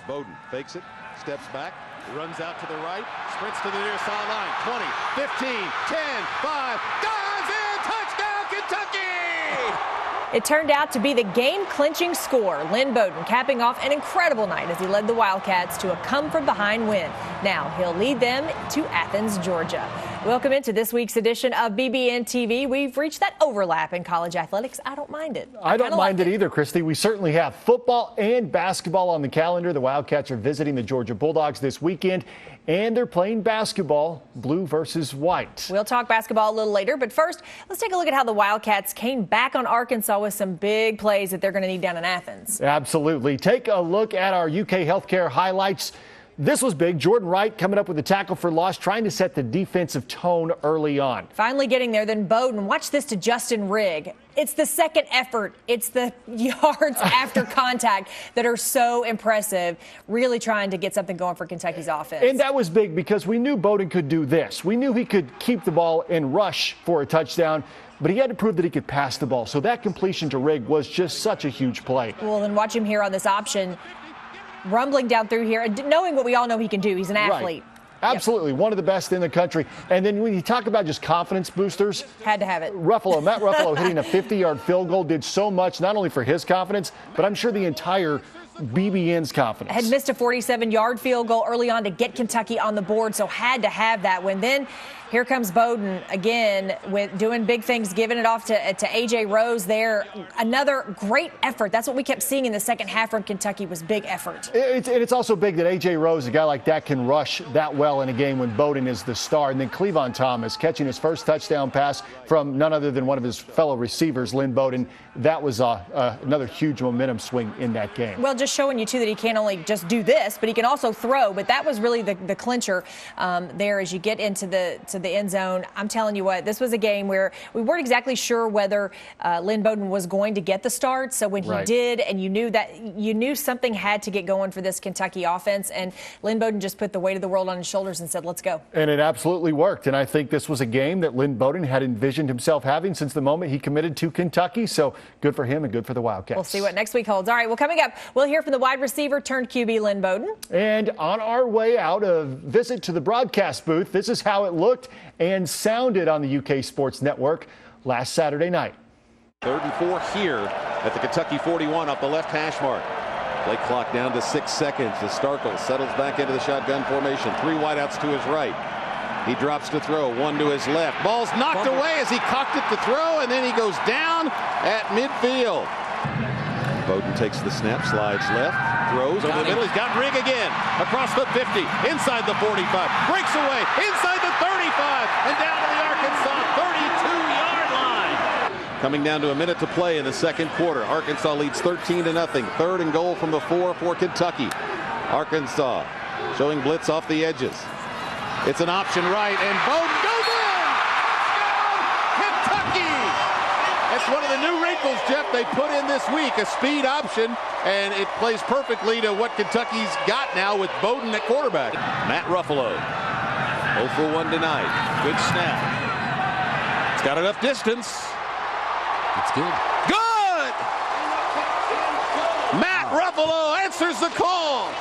Bowden fakes it, steps back, runs out to the right, sprints to the near sideline. 20, 15, 10, 5, dives in, touchdown, Kentucky! It turned out to be the game-clinching score. Lynn Bowden capping off an incredible night as he led the Wildcats to a come-from-behind win. Now he'll lead them to Athens, Georgia. Welcome into this week's edition of BBNTV. We've reached that overlap in college athletics. I don't mind it. I don't mind it either, Christy. We certainly have football and basketball on the calendar. The Wildcats are visiting the Georgia Bulldogs this weekend, and they're playing basketball, blue versus white. We'll talk basketball a little later, but first, let's take a look at how the Wildcats came back on Arkansas with some big plays that they're going to need down in Athens. Absolutely. Take a look at our UK healthcare highlights. This was big. Jordan Wright coming up with a tackle for loss, trying to set the defensive tone early on. Finally getting there, then Bowden. Watch this to Justin Rigg. It's the second effort. It's the yards after contact that are so impressive, really trying to get something going for Kentucky's offense. And that was big because we knew Bowden could do this. We knew he could keep the ball and rush for a touchdown, but he had to prove that he could pass the ball. So that completion to Rigg was just such a huge play. Well, then watch him here on this option. Rumbling down through here, knowing what we all know he can do. He's an athlete. Right. Absolutely. Yep. One of the best in the country. And then when you talk about just confidence boosters. Had to have it. Matt Ruffalo hitting a 50-yard field goal did so much, not only for his confidence, but I'm sure the entire BBN's confidence. Had missed a 47-yard field goal early on to get Kentucky on the board, so had to have that one. Then here comes Bowden again with doing big things, giving it off to A.J. Rose there. Another great effort. That's what we kept seeing in the second half from Kentucky was big effort. It's also big that A.J. Rose, a guy like that, can rush that well in a game when Bowden is the star. And then Cleavon Thomas catching his first touchdown pass from none other than one of his fellow receivers, Lynn Bowden. That was another huge momentum swing in that game. Well, just showing you, too, that he can't only just do this, but he can also throw. But that was really the clincher there as you get into the end zone. I'm telling you what, this was a game where we weren't exactly sure whether Lynn Bowden was going to get the start. So when he did, and you knew something had to get going for this Kentucky offense, and Lynn Bowden just put the weight of the world on his shoulders and said, let's go. And it absolutely worked. And I think this was a game that Lynn Bowden had envisioned himself having since the moment he committed to Kentucky. So good for him and good for the Wildcats. We'll see what next week holds. All right, well, coming up, we'll hear from the wide receiver turned QB, Lynn Bowden. And on our way out, a visit to the broadcast booth. This is how it looked and sounded on the UK Sports Network last Saturday night. 3rd and 4 here at the Kentucky 41 up the left hash mark. Play clock down to 6 seconds as Starkle settles back into the shotgun formation. 3 wideouts to his right. He drops to throw, 1 to his left. Ball's knocked away as he cocked it to throw, and then he goes down at midfield. Bowden takes the snap, slides left, throws over the middle. He's got Rigg again. Across the 50, inside the 45, breaks away, inside the 35, and down to the Arkansas 32-yard line. Coming down to a minute to play in the second quarter. Arkansas leads 13-0. 3rd and goal from the 4 for Kentucky. Arkansas showing blitz off the edges. It's an option right, and Bowden goes in! Kentucky! That's one of the new wrinkles, Jeff, they put in this week, a speed option, and it plays perfectly to what Kentucky's got now with Bowden at quarterback. Matt Ruffalo, 0 for 1 tonight. Good snap. It's got enough distance. It's good. Good! Matt Ruffalo answers the call.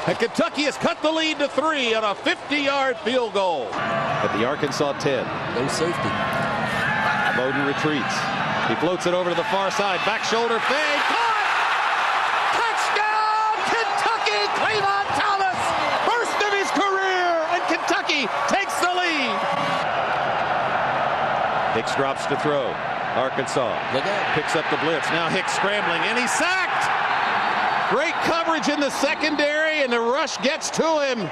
And Kentucky has cut the lead to 3 on a 50-yard field goal. At the Arkansas 10. No safety. Bowden retreats. He floats it over to the far side. Back shoulder fade. Caught! Touchdown! Kentucky! Cleavon Thomas! First of his career, and Kentucky takes the lead. Hicks drops to throw. Arkansas picks up the blitz. Now Hicks scrambling, and he's sacked! Great coverage in the secondary, and the rush gets to him.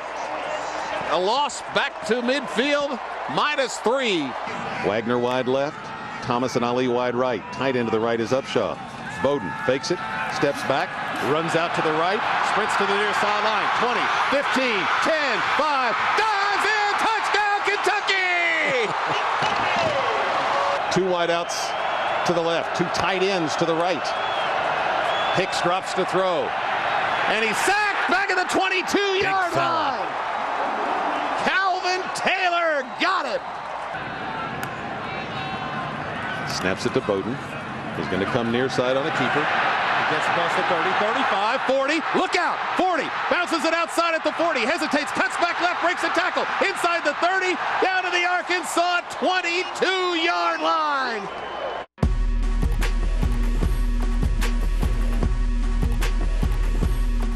A loss back to midfield, -3. Wagner wide left. Thomas and Ali wide right. Tight end to the right is Upshaw. Bowden fakes it, steps back, runs out to the right, sprints to the near sideline. 20, 15, 10, 5, dives in, touchdown, Kentucky! 2 wideouts to the left, 2 tight ends to the right. Hicks drops to throw, and he's sacked back at the 22-yard line. Calvin Taylor got it. Snaps it to Bowden. He's going to come near side on a keeper. Gets across the 30, 35, 40. Look out! 40. Bounces it outside at the 40. Hesitates. Cuts back left. Breaks a tackle. Inside the 30. Down to the Arkansas 22-yard line.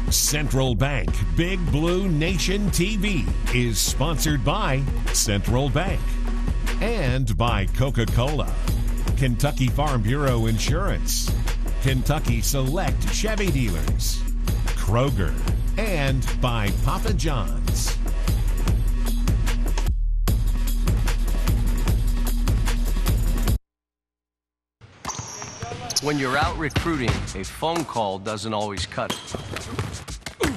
Central Bank Big Blue Nation TV is sponsored by Central Bank and by Coca-Cola, Kentucky Farm Bureau Insurance, Kentucky Select Chevy Dealers, Kroger, and by Papa John's. When you're out recruiting, a phone call doesn't always cut it.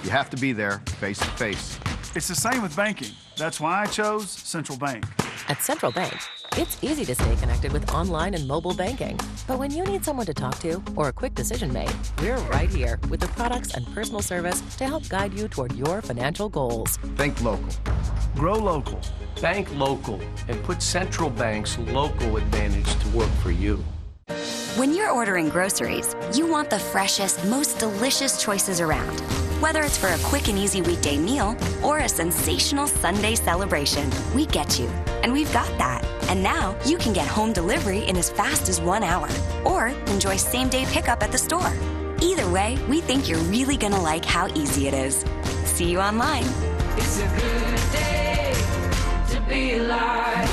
You have to be there face to face. It's the same with banking. That's why I chose Central Bank. At Central Bank, it's easy to stay connected with online and mobile banking. But when you need someone to talk to or a quick decision made, we're right here with the products and personal service to help guide you toward your financial goals. Think local. Grow local. Bank local and put Central Bank's local advantage to work for you. When you're ordering groceries, you want the freshest, most delicious choices around. Whether it's for a quick and easy weekday meal or a sensational Sunday celebration, we get you. And we've got that. And now you can get home delivery in as fast as 1 hour or enjoy same-day pickup at the store. Either way, we think you're really gonna like how easy it is. See you online. It's a good day to be alive.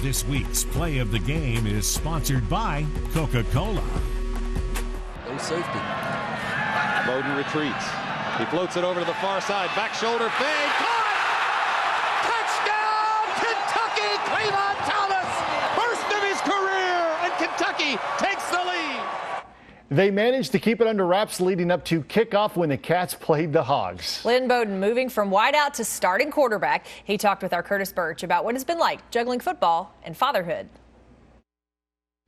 This week's play of the game is sponsored by Coca-Cola. No safety. Bowden retreats. He floats it over to the far side. Back shoulder fade. Caught! Touchdown, Kentucky! Cleveland Thomas! First of his career, and Kentucky takes the lead. They managed to keep it under wraps leading up to kickoff when the Cats played the Hogs. Lynn Bowden moving from wideout to starting quarterback. He talked with our Curtis Birch about what it's been like juggling football and fatherhood.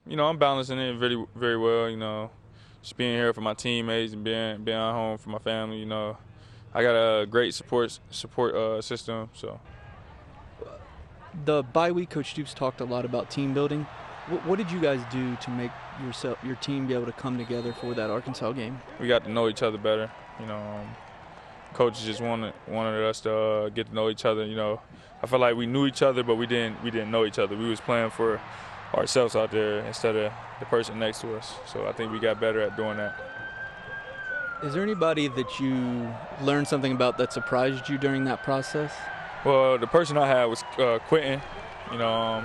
You know, I'm balancing it very, very well. You know, just being here for my teammates and being at home for my family. You know, I got a great support system. So, the bye week, Coach Stoops talked a lot about team building. What did you guys do to make your team be able to come together for that Arkansas game? We got to know each other better. You know, coaches just wanted us to get to know each other. You know, I felt like we knew each other, but we didn't know each other. We was playing for ourselves out there instead of the person next to us. So I think we got better at doing that. Is there anybody that you learned something about that surprised you during that process? Well, the person I had was Quentin. You know,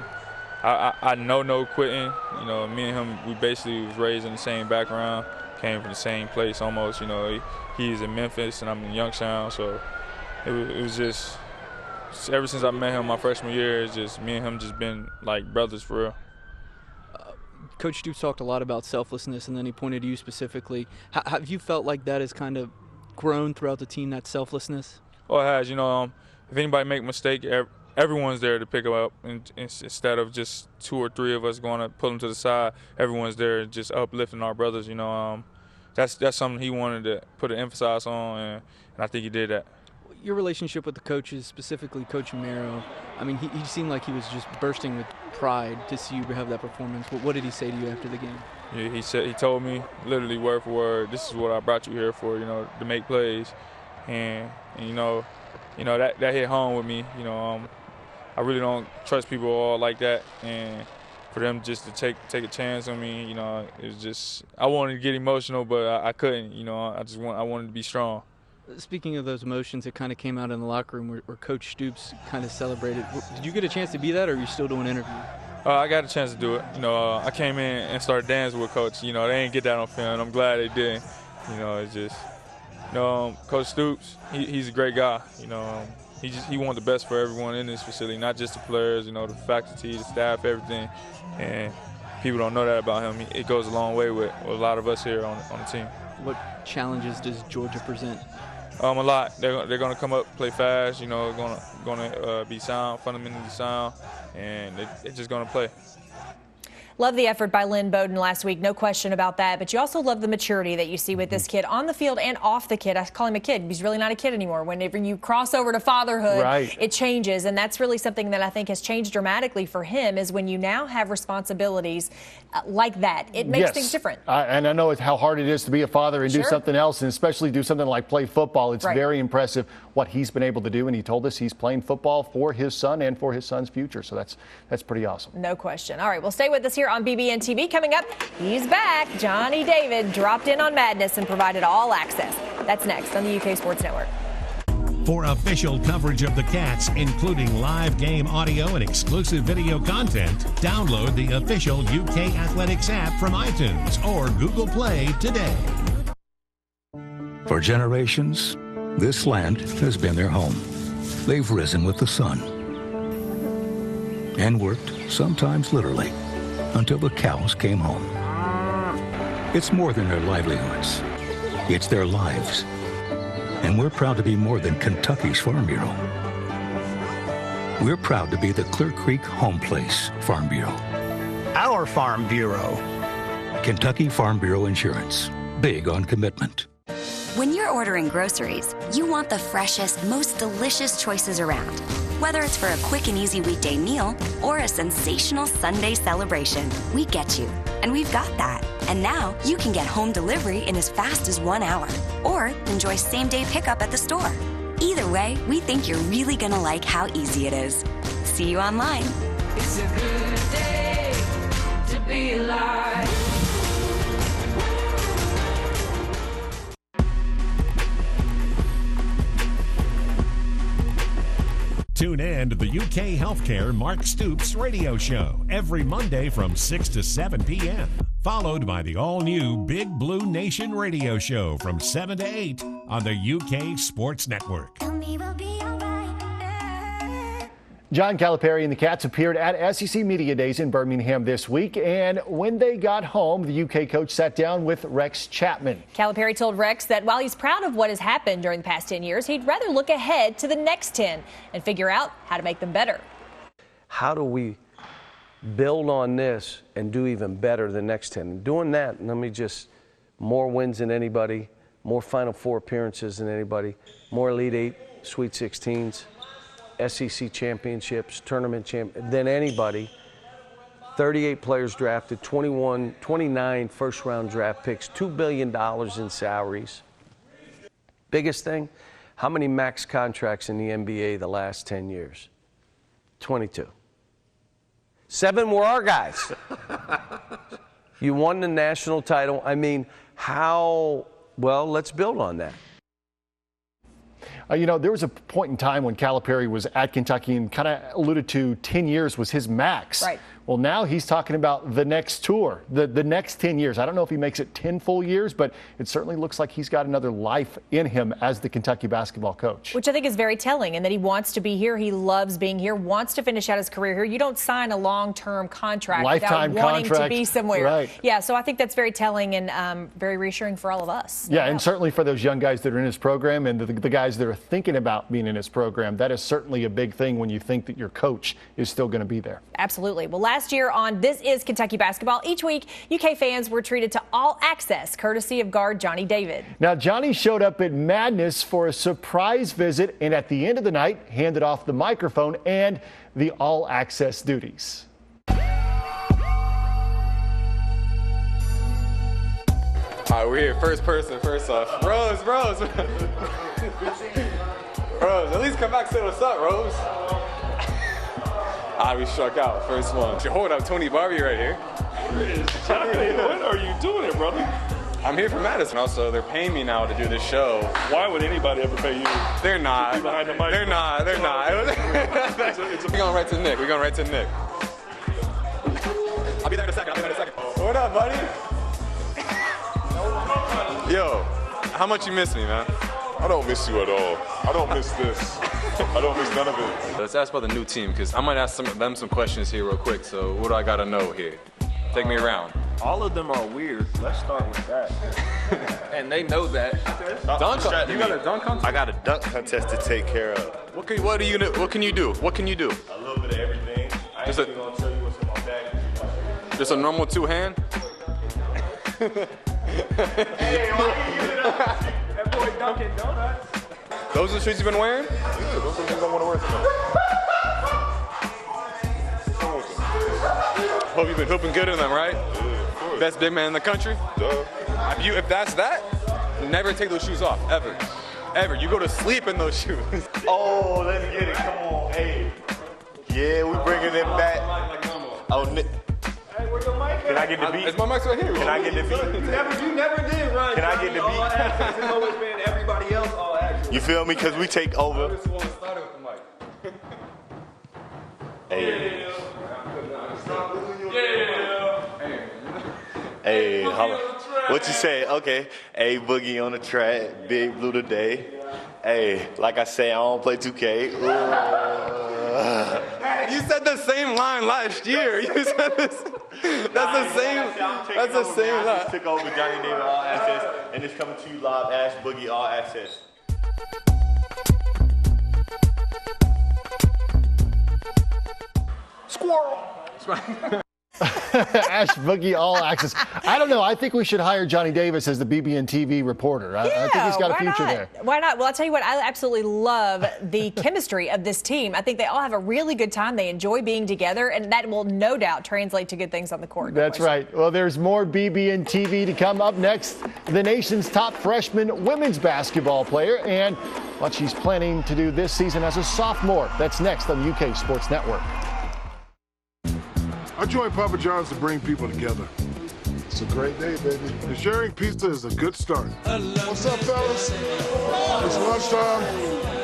I know Quentin. You know, me and him, we basically was raised in the same background, came from the same place almost. You know, he's in Memphis and I'm in Youngstown, so it was just ever since I met him my freshman year, it's just me and him just been like brothers for real. Coach Stoops talked a lot about selflessness, and then he pointed to you specifically. Have you felt like that has kind of grown throughout the team, that selflessness? Oh, it has. You know, if anybody make a mistake, everyone's there to pick them up, and instead of just 2 or 3 of us going to pull them to the side, everyone's there just uplifting our brothers. You know, that's something he wanted to put an emphasis on, and I think he did that. Your relationship with the coaches, specifically Coach Mero, I mean, he seemed like he was just bursting with pride to see you have that performance. What did he say to you after the game? Yeah, he told me literally word for word, this is what I brought you here for, you know, to make plays, and you know that hit home with me. You know, I really don't trust people all like that, and for them just to take a chance on me, you know, it was just, I wanted to get emotional, but I couldn't. You know, I wanted to be strong. Speaking of those emotions, it kind of came out in the locker room where Coach Stoops kind of celebrated. Did you get a chance to be that, or are you still doing interviews? I got a chance to do it. You know, I came in and started dancing with Coach. You know, they didn't get that on film. I'm glad they did. You know, it's just, you know, Coach Stoops, he's a great guy. You know, he wanted the best for everyone in this facility, not just the players, you know, the faculty, the staff, everything. And people don't know that about him. It goes a long way with a lot of us here on the team. What challenges does Georgia present? A lot. They're going to come up, play fast. You know, going to be sound, fundamentally sound, and they're just going to play. Love the effort by Lynn Bowden last week, no question about that. But you also love the maturity that you see with this kid on the field and off the kid. I call him a kid. He's really not a kid anymore. Whenever you cross over to fatherhood, it changes. And that's really something that I think has changed dramatically for him is when you now have responsibilities like that. It makes things different. And I know how hard it is to be a father and do something else, and especially do something like play football. It's very impressive what he's been able to do. And he told us he's playing football for his son and for his son's future. So that's pretty awesome. No question. All right, well, stay with us here on BBNTV. Coming up, he's back. Johnny David dropped in on Madness and provided all access. That's next on the UK Sports Network. For official coverage of the Cats, including live game audio and exclusive video content, download the official UK Athletics app from iTunes or Google Play today. For generations, this land has been their home. They've risen with the sun and worked, sometimes literally, until the cows came home. It's more than their livelihoods. It's their lives. And we're proud to be more than Kentucky's Farm Bureau. We're proud to be the Clear Creek Home Place Farm Bureau. Our Farm Bureau. Kentucky Farm Bureau Insurance. Big on commitment. When you're ordering groceries, you want the freshest, most delicious choices around. Whether it's for a quick and easy weekday meal or a sensational Sunday celebration, we get you. And we've got that. And now you can get home delivery in as fast as 1 hour or enjoy same-day pickup at the store. Either way, we think you're really gonna like how easy it is. See you online. It's a good day to be alive. Tune in to the UK Healthcare Mark Stoops radio show every Monday from 6 to 7 p.m. Followed by the all-new Big Blue Nation radio show from 7 to 8 on the UK Sports Network. John Calipari and the Cats appeared at SEC Media Days in Birmingham this week, and when they got home, the UK coach sat down with Rex Chapman. Calipari told Rex that while he's proud of what has happened during the past 10 years, he'd rather look ahead to the next 10 and figure out how to make them better. How do we build on this and do even better the next 10? And doing that, more wins than anybody, more Final Four appearances than anybody, more Elite Eight, Sweet 16s. SEC championships, tournament than anybody. 38 players drafted, 29 first-round draft picks, $2 billion in salaries. Biggest thing, how many max contracts in the NBA the last 10 years? 22. 7 were our guys. You won the national title. Let's build on that. There was a point in time when Calipari was at Kentucky and kind of alluded to 10 years was his max. Right. Well, now he's talking about the next tour, the next 10 years. I don't know if he makes it 10 full years, but it certainly looks like he's got another life in him as the Kentucky basketball coach. Which I think is very telling, and that he wants to be here. He loves being here, wants to finish out his career here. You don't sign a long-term contract Lifetime without wanting contract, to be somewhere. Right. Yeah, so I think that's very telling and very reassuring for all of us. Yeah, and certainly for those young guys that are in his program and the guys that are thinking about being in his program, that is certainly a big thing when you think that your coach is still going to be there. Absolutely. Well, last year on This Is Kentucky Basketball, each week UK fans were treated to all access courtesy of guard Johnny David. Now, Johnny showed up at Madness for a surprise visit and at the end of the night handed off the microphone and the all access duties. All right, we're here. First person, first off. Rose. Rose, at least come back and say what's up, Rose. We struck out. First one. Hold up, Tony Barbie right here. When are you doing it, brother? I'm here for Madison. Also, they're paying me now to do this show. Why would anybody ever pay you? They're not. Behind the mic. They're not. We're going right to Nick. I'll be there in a second. What up, buddy? Yo, how much you miss me, man? I don't miss you at all. I don't miss this. I don't miss none of it. Let's ask about the new team, because I might ask them some questions here real quick. So what do I got to know here? Take me around. All of them are weird. Let's start with that. And they know that. Dunk contest. You got a dunk contest? I got a dunk contest to take care of. What can you do? What can you do? A little bit of everything. I ain't even gonna tell you what's in my bag. Just a normal two-hand? Hey, why you using that boy Dunkin' Donuts? Those are the shoes you've been wearing? Yeah, those are the things I want to wear tonight. Hope you've been hooping good in them, right? Yeah, of course. Best big man in the country? Duh. If that's that, never take those shoes off, ever. Ever. You go to sleep in those shoes. Oh, let's get it. Come on. Hey. Yeah, we bringing it back. Oh, hey, where your mic at? Can I get the beat? It's my mic's right here. Can I get the beat? You never did, Ryan. Can I get the All beat? access. It's always been everybody else all access. You feel me? Because we take over. I just want to start with the mic. Hey. Yeah. Hey, holla. What you say? Okay. Hey, Boogie on the track. Big Blue today. Hey, like I say, I don't play 2K. You said the same line last year. You said this. That's the same. That's the same I line. just took over Johnny Davis All Access, and it's coming to you live. Ash Boogie All Access. Squirrel. Ash Boogie All Access. I don't know. I think we should hire Johnny Davis as the BBNTV reporter. I think he's got a future there. Why not? Well, I'll tell you what, I absolutely love the chemistry of this team. I think they all have a really good time. They enjoy being together, and that will no doubt translate to good things on the court. That's right. Well, there's more BBNTV to come. Up next, the nation's top freshman women's basketball player and what she's planning to do this season as a sophomore. That's next on the UK Sports Network. I joined Papa John's to bring people together. It's a great day, baby. And sharing pizza is a good start. What's up, fellas? It's lunchtime.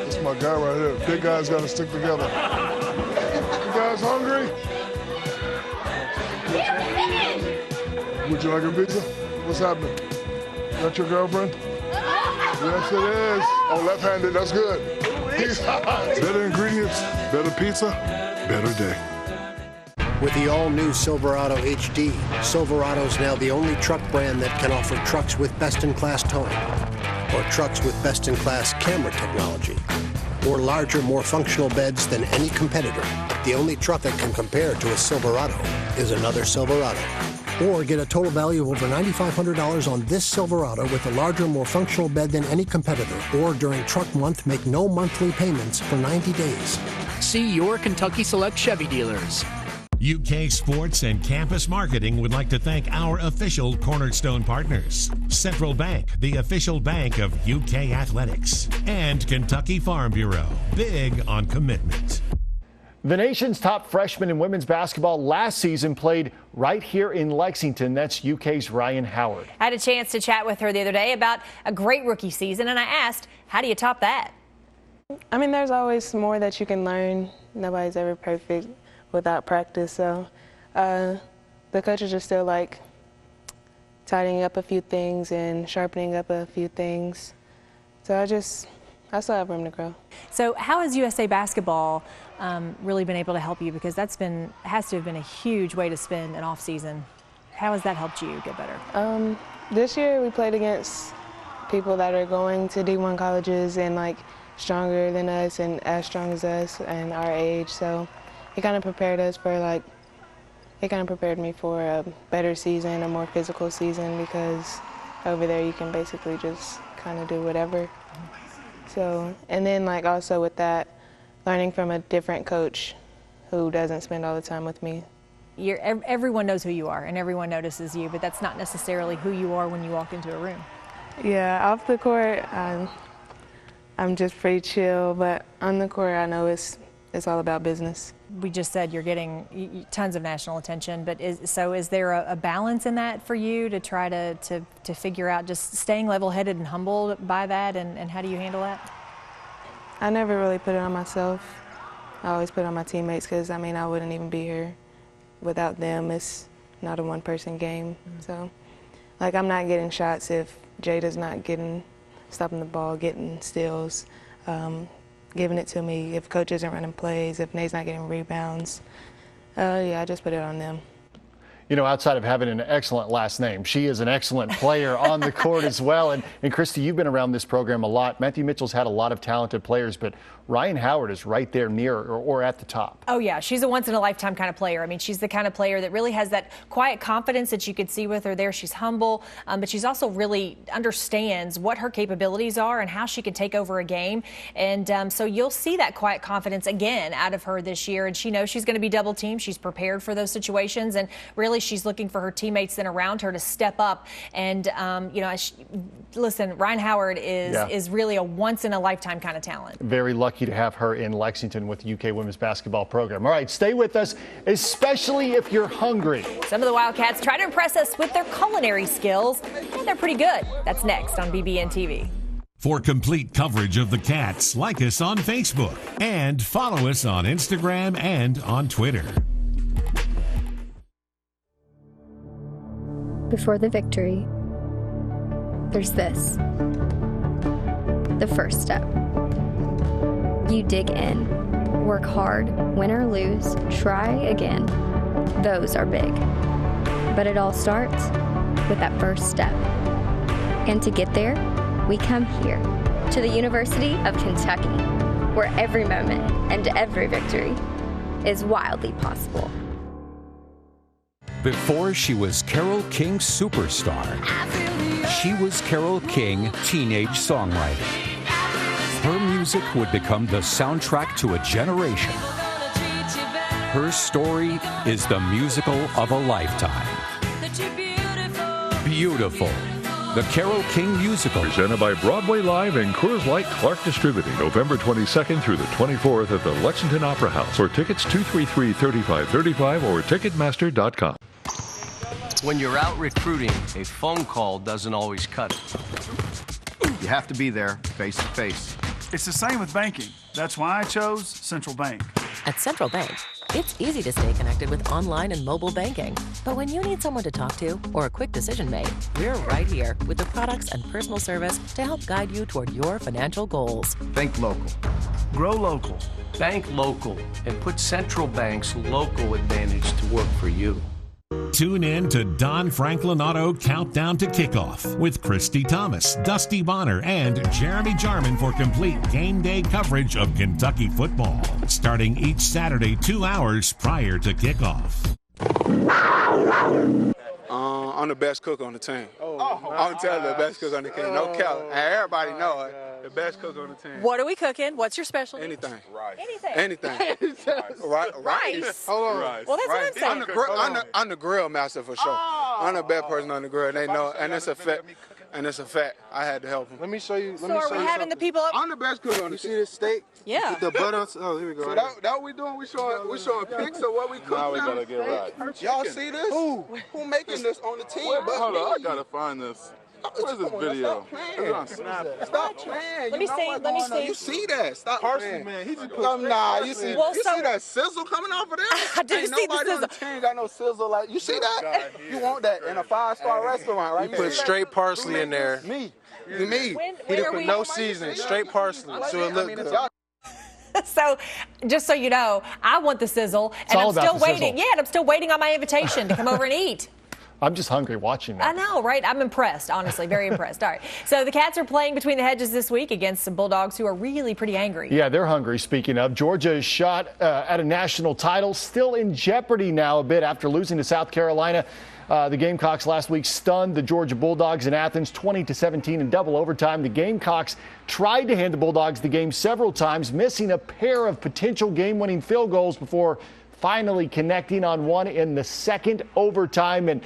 This is my guy right here. Big guys got to stick together. You guys hungry? Would you like a pizza? What's happening? That your girlfriend? Yes, it is. Oh, left-handed. That's good. Better ingredients, better pizza, better day. With the all-new Silverado HD, Silverado's now the only truck brand that can offer trucks with best-in-class towing, or trucks with best-in-class camera technology, or larger, more functional beds than any competitor. The only truck that can compare to a Silverado is another Silverado. Or get a total value of over $9,500 on this Silverado with a larger, more functional bed than any competitor. Or during truck month, make no monthly payments for 90 days. See your Kentucky Select Chevy dealers. UK Sports and Campus Marketing would like to thank our official Cornerstone partners, Central Bank, the official bank of UK Athletics, and Kentucky Farm Bureau, big on commitment. The nation's top freshman in women's basketball last season played right here in Lexington. That's UK's Ryan Howard. I had a chance to chat with her the other day about a great rookie season, and I asked, how do you top that? I mean, there's always more that you can learn. Nobody's ever perfect without practice, so the coaches are still like tidying up a few things and sharpening up a few things. So I still have room to grow. So how has USA Basketball really been able to help you? Because has to have been a huge way to spend an off season. How has that helped you get better? This year we played against people that are going to D1 colleges and like stronger than us and as strong as us and our age. So it kind of prepared us for it kind of prepared me for a better season, a more physical season, because over there you can basically just kind of do whatever. So, and then like also with that, learning from a different coach who doesn't spend all the time with me. Everyone knows who you are and everyone notices you, but that's not necessarily who you are when you walk into a room. Yeah, off the court, I'm just pretty chill, but on the court I know it's all about business. We just said you're getting tons of national attention, but is there a balance in that for you to try to figure out just staying level-headed and humbled by that, and how do you handle that? I never really put it on myself. I always put it on my teammates, because I mean I wouldn't even be here without them. It's not a one-person game. So like I'm not getting shots if Jada's not stopping the ball, getting steals. giving it to me. If coach isn't running plays, if Nate's not getting rebounds, yeah, I just put it on them. You know, outside of having an excellent last name, she is an excellent player on the court as well. And Christy, you've been around this program a lot. Matthew Mitchell's had a lot of talented players, but Ryan Howard is right there near or at the top. Oh, yeah. She's a once-in-a-lifetime kind of player. I mean, she's the kind of player that really has that quiet confidence that you could see with her there. She's humble, but she's also really understands what her capabilities are and how she can take over a game. And so you'll see that quiet confidence again out of her this year. And she knows she's going to be double-teamed. She's prepared for those situations. And really, she's looking for her teammates then around her to step up. And, you know, listen, Ryan Howard is really a once-in-a-lifetime kind of talent. Very lucky to have her in Lexington with the UK women's basketball program. All right, stay with us, especially if you're hungry. Some of the Wildcats try to impress us with their culinary skills, and they're pretty good. That's next on BBNTV. For complete coverage of the Cats, like us on Facebook and follow us on Instagram and on Twitter. Before the victory, there's this. The first step. You dig in, work hard, win or lose, try again. Those are big. But it all starts with that first step. And to get there, we come here to the University of Kentucky, where every moment and every victory is wildly possible. Before she was Carole King's superstar, she was Carole King, teenage songwriter. Her music would become the soundtrack to a generation. Her story is the musical of a lifetime. Beautiful. The Carole King Musical. Presented by Broadway Live and Coors Light Clark Distributing. November 22nd through the 24th at the Lexington Opera House. For tickets, 233-3535 or Ticketmaster.com. When you're out recruiting, a phone call doesn't always cut it. You have to be there, face to face. It's the same with banking. That's why I chose Central Bank. At Central Bank, it's easy to stay connected with online and mobile banking. But when you need someone to talk to or a quick decision made, we're right here with the products and personal service to help guide you toward your financial goals. Think local. Grow local. Bank local and put Central Bank's local advantage to work for you. Tune in to Don Franklin Auto Countdown to Kickoff with Christy Thomas, Dusty Bonner, and Jeremy Jarman for complete game day coverage of Kentucky football, starting each Saturday 2 hours prior to kickoff. I'm the best cook on the team. I'm telling you, the best cook on the team. No cap. Everybody know it. The best cook on the team. What are we cooking? What's your specialty? Anything. Rice. Anything. Rice. Hold on. Rice. Well, that's what I'm saying. I'm the grill master for sure. I'm the best person on the grill. They know, and it's a fact. And it's a fact. I had to help them. Let me show you. So are we having the people up? I'm the best cook on the team. You see this steak? Yeah. The butter. Oh, here we go. So that what we doing? We showing pics of what we cook. Now we gotta get right. Y'all see this? Who making this on the team? Hold on, I gotta find this. Where's this video? Stop playing. Let me see. You see that? Stop playing. Man, he just put you see that sizzle coming off of there? I do see the Nobody on the team got no sizzle like you see that? You want that in a 5-star restaurant, right? You put straight parsley in there. Me. He didn't put no seasoning, straight parsley, so it looked good. So, just so you know, I want the sizzle, and I'm still waiting. Yeah, and I'm still waiting on my invitation to come over and eat. I'm just hungry watching that. I know, right? I'm impressed, honestly, very impressed. All right. So the Cats are playing between the hedges this week against some Bulldogs who are really pretty angry. Yeah, they're hungry, speaking of. Georgia's shot at a national title still in jeopardy now a bit after losing to South Carolina. The Gamecocks last week stunned the Georgia Bulldogs in Athens 20-17 in double overtime. The Gamecocks tried to hand the Bulldogs the game several times, missing a pair of potential game-winning field goals before finally connecting on one in the second overtime. And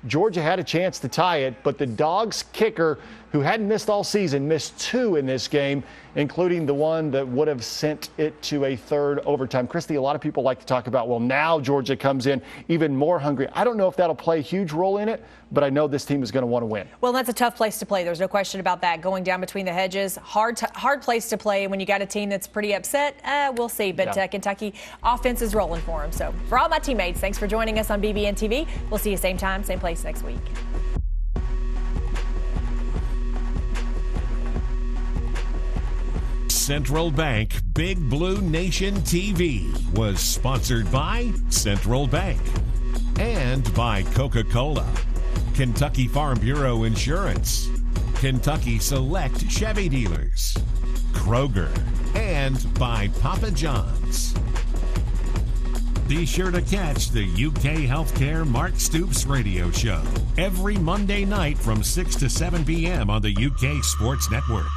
Georgia had a chance to tie it, but the Dogs kicker, who hadn't missed all season, missed 2 in this game, including the one that would have sent it to a third overtime. Christy, a lot of people like to talk about, well, now Georgia comes in even more hungry. I don't know if that'll play a huge role in it, but I know this team is going to want to win. Well, that's a tough place to play. There's no question about that. Going down between the hedges, hard place to play when you got a team that's pretty upset. We'll see. But Kentucky offense is rolling for them. So for all my teammates, thanks for joining us on BBNTV. We'll see you same time, same place next week. Central Bank Big Blue Nation TV was sponsored by Central Bank and by Coca-Cola, Kentucky Farm Bureau Insurance, Kentucky Select Chevy Dealers, Kroger, and by Papa John's. Be sure to catch the UK Healthcare Mark Stoops radio show every Monday night from 6 to 7 p.m. on the UK Sports Network.